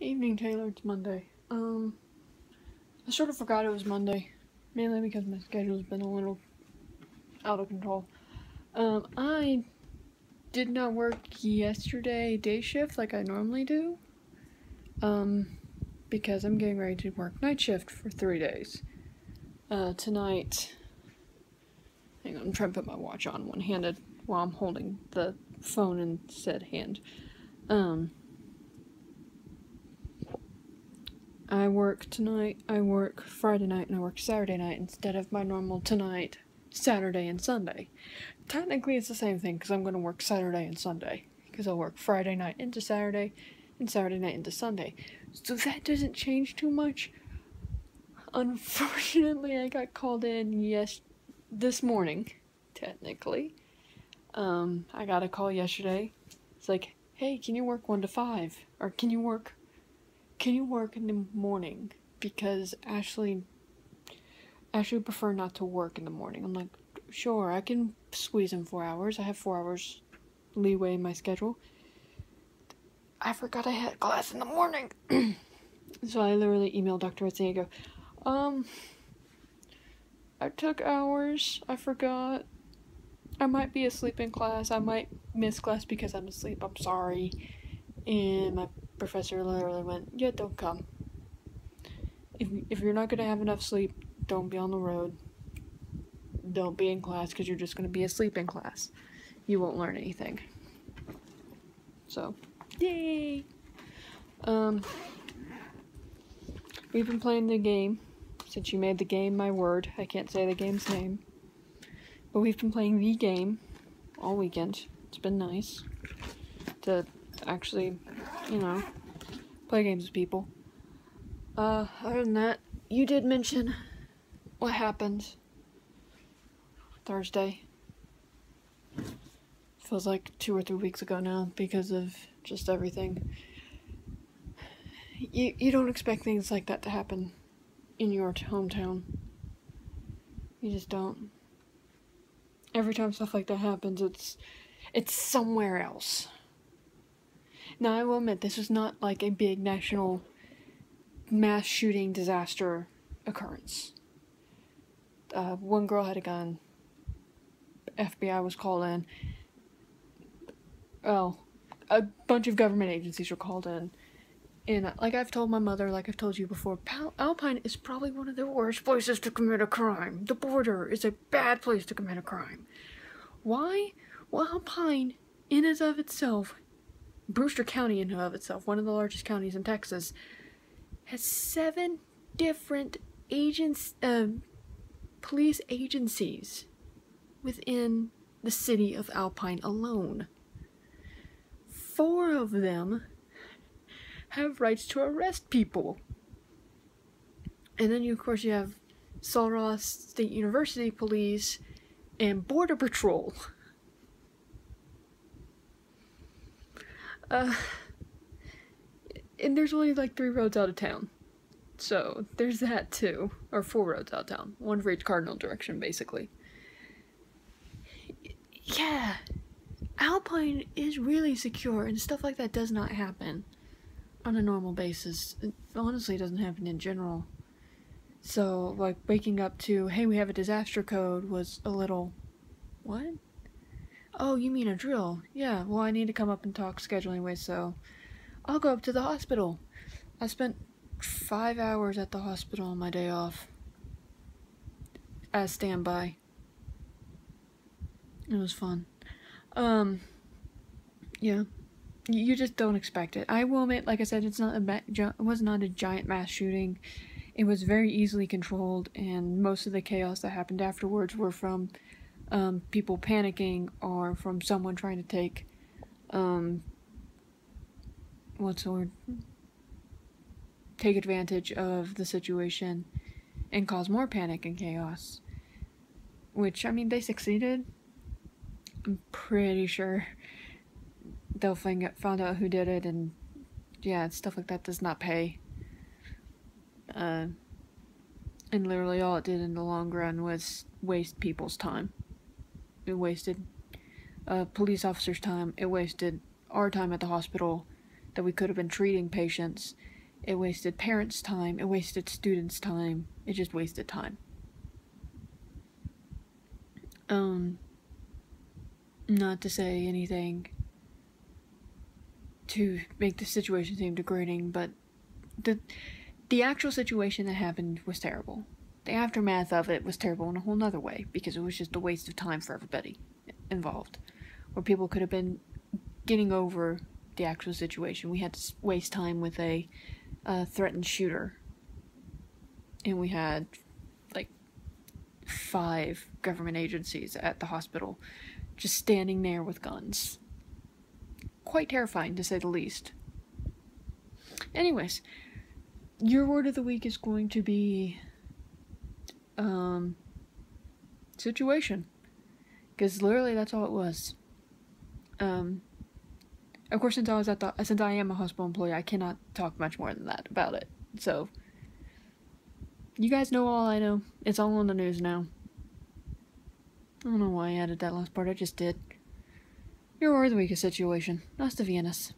Evening, Taylor. It's Monday. I sort of forgot it was Monday, mainly because my schedule's been a little out of control. I did not work yesterday day shift like I normally do. Because I'm getting ready to work night shift for 3 days. Tonight, hang on, I'm trying to put my watch on one-handed while I'm holding the phone in said hand. I work tonight, I work Friday night, and I work Saturday night instead of my normal tonight, Saturday, and Sunday. Technically, it's the same thing because I'm going to work Saturday and Sunday because I'll work Friday night into Saturday and Saturday night into Sunday. So that doesn't change too much. Unfortunately, I got called in this morning, technically. I got a call yesterday. It's like, hey, can you work 1 to 5? Or can you work in the morning? Because Ashley would prefer not to work in the morning. I'm like, sure, I can squeeze in 4 hours. I have 4 hours leeway in my schedule. I forgot I had class in the morning. So I literally emailed Dr. Ritzy and go, I took hours. I forgot. I might be asleep in class. I might miss class because I'm asleep. I'm sorry. And my professor literally went, yeah, don't come. If you're not going to have enough sleep, don't be on the road. Don't be in class because you're just going to be asleep in class. You won't learn anything. So, yay! We've been playing the game. Since you made the game my word, I can't say the game's name. But we've been playing the game all weekend. It's been nice to actually, play games with people. Other than that, you did mention what happened Thursday. Feels like 2 or 3 weeks ago now because of just everything. You don't expect things like that to happen in your hometown. You just don't. Every time stuff like that happens, it's somewhere else. Now, I will admit, this is not like a big national mass shooting disaster occurrence. One girl had a gun. FBI was called in. Well, a bunch of government agencies were called in. And like I've told my mother, like I've told you before, Alpine is probably one of the worst places to commit a crime. The border is a bad place to commit a crime. Why? Well, Alpine, in and of itself, Brewster County in and of itself, one of the largest counties in Texas, has 7 different police agencies within the city of Alpine alone. 4 of them have rights to arrest people. And then, of course, you have Sul Ross State University Police and Border Patrol. And there's only like 3 roads out of town. So, there's that too. Or 4 roads out of town. 1 for each cardinal direction, basically. Yeah. Alpine is really secure, and stuff like that does not happen on a normal basis. It honestly doesn't happen in general. So, like, waking up to, hey, we have a disaster code was a little, what? Oh, you mean a drill? Yeah, well, I need to come up and talk schedule anyway, so I'll go up to the hospital. I spent 5 hours at the hospital on my day off as standby. It was fun. Yeah. You just don't expect it. I will admit, like I said, it was not a giant mass shooting. It was very easily controlled, and most of the chaos that happened afterwards were from people panicking or from someone trying to take, take advantage of the situation and cause more panic and chaos. Which, I mean, they succeeded. I'm pretty sure they'll found out who did it, and yeah, stuff like that does not pay. And literally all it did in the long run was waste people's time. It wasted police officers' time. It wasted our time at the hospital. that we could have been treating patients. It wasted parents' time. It wasted students' time. It just wasted time. Not to say anything to make the situation seem degrading, but the actual situation that happened was terrible. The aftermath of it was terrible in a whole nother way, because it was just a waste of time for everybody involved. Where people could have been getting over the actual situation. We had to waste time with a threatened shooter. And we had, like, 5 government agencies at the hospital just standing there with guns. Quite terrifying, to say the least. Anyways, your word of the week is going to be situation, because literally that's all it was. Of course, since I am a hospital employee, I cannot talk much more than that about it. So you guys know all I know. It's all on the news now. I don't know why I added that last part. I just did. Your word of the week is situation. Hasta Viennas.